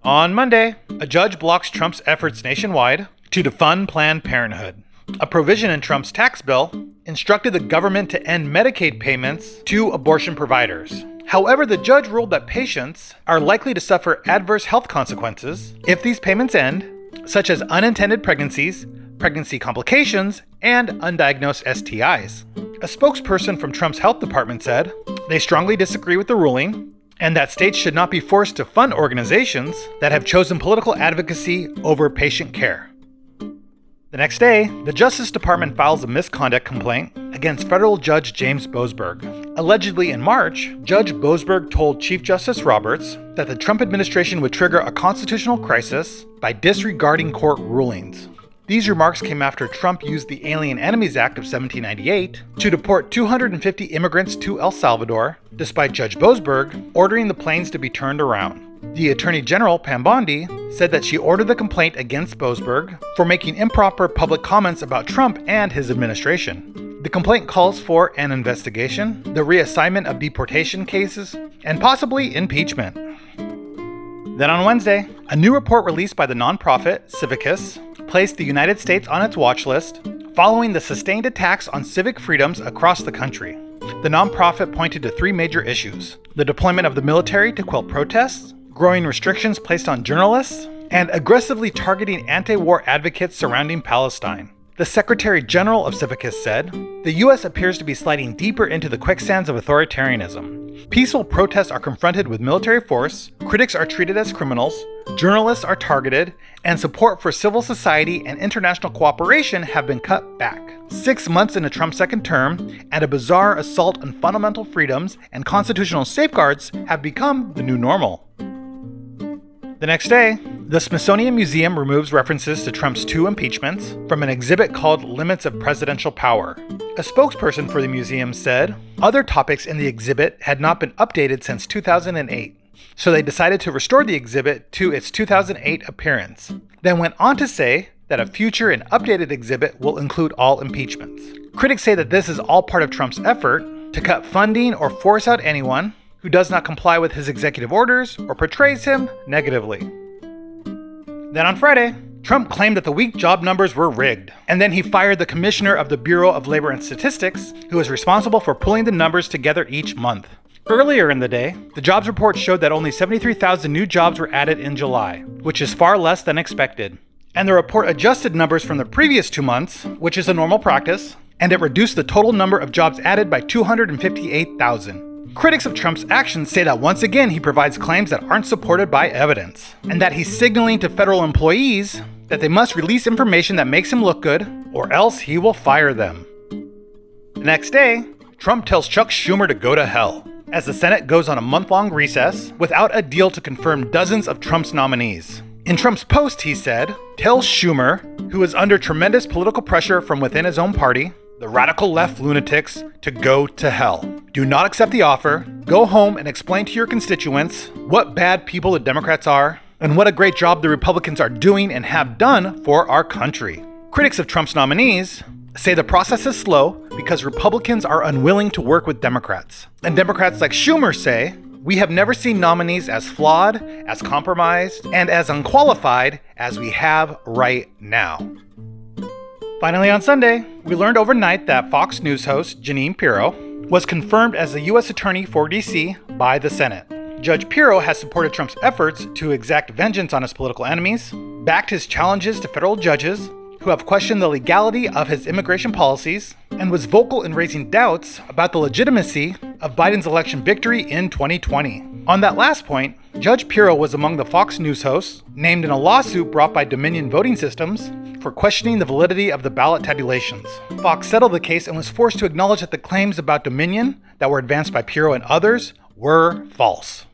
On Monday, a judge blocks Trump's efforts nationwide to defund Planned Parenthood. A provision in Trump's tax bill instructed the government to end Medicaid payments to abortion providers. However, the judge ruled that patients are likely to suffer adverse health consequences if these payments end, such as unintended pregnancies, pregnancy complications, and undiagnosed STIs. A spokesperson from Trump's health department said they strongly disagree with the ruling and that states should not be forced to fund organizations that have chosen political advocacy over patient care. The next day, the Justice Department files a misconduct complaint against federal Judge James Boasberg. Allegedly in March, Judge Boasberg told Chief Justice Roberts that the Trump administration would trigger a constitutional crisis by disregarding court rulings. These remarks came after Trump used the Alien Enemies Act of 1798 to deport 250 immigrants to El Salvador, despite Judge Boasberg ordering the planes to be turned around. The Attorney General, Pam Bondi, said that she ordered the complaint against Boasberg for making improper public comments about Trump and his administration. The complaint calls for an investigation, the reassignment of deportation cases, and possibly impeachment. Then on Wednesday, a new report released by the nonprofit Civicus placed the United States on its watch list following the sustained attacks on civic freedoms across the country. The nonprofit pointed to three major issues: the deployment of the military to quell protests, growing restrictions placed on journalists, and aggressively targeting anti-war advocates surrounding Palestine. The Secretary General of Civicus said, "The U.S. appears to be sliding deeper into the quicksands of authoritarianism. Peaceful protests are confronted with military force, critics are treated as criminals, journalists are targeted, and support for civil society and international cooperation have been cut back. 6 months into Trump's second term, and a bizarre assault on fundamental freedoms and constitutional safeguards have become the new normal." The next day, the Smithsonian Museum removes references to Trump's 2 impeachments from an exhibit called Limits of Presidential Power. A spokesperson for the museum said other topics in the exhibit had not been updated since 2008, so they decided to restore the exhibit to its 2008 appearance, then went on to say that a future and updated exhibit will include all impeachments. Critics say that this is all part of Trump's effort to cut funding or force out anyone who does not comply with his executive orders or portrays him negatively. Then on Friday, Trump claimed that the weak job numbers were rigged, and then he fired the commissioner of the Bureau of Labor and Statistics, who was responsible for pulling the numbers together each month. Earlier in the day, the jobs report showed that only 73,000 new jobs were added in July, which is far less than expected. And the report adjusted numbers from the previous 2 months, which is a normal practice, and it reduced the total number of jobs added by 258,000. Critics of Trump's actions say that once again he provides claims that aren't supported by evidence, and that he's signaling to federal employees that they must release information that makes him look good, or else he will fire them. The next day, Trump tells Chuck Schumer to go to hell, as the Senate goes on a month-long recess without a deal to confirm dozens of Trump's nominees. In Trump's post, he said, "Tell Schumer, who is under tremendous political pressure from within his own party, the radical left lunatics, to go to hell. Do not accept the offer. Go home and explain to your constituents what bad people the Democrats are and what a great job the Republicans are doing and have done for our country." Critics of Trump's nominees say the process is slow because Republicans are unwilling to work with Democrats. And Democrats like Schumer say, "We have never seen nominees as flawed, as compromised, and as unqualified as we have right now." Finally, on Sunday, we learned overnight that Fox News host Jeanine Pirro was confirmed as the U.S. Attorney for D.C. by the Senate. Judge Pirro has supported Trump's efforts to exact vengeance on his political enemies, backed his challenges to federal judges who have questioned the legality of his immigration policies, and was vocal in raising doubts about the legitimacy of Biden's election victory in 2020. On that last point, Judge Pirro was among the Fox News hosts named in a lawsuit brought by Dominion Voting Systems for questioning the validity of the ballot tabulations. Fox settled the case and was forced to acknowledge that the claims about Dominion that were advanced by Pirro and others were false.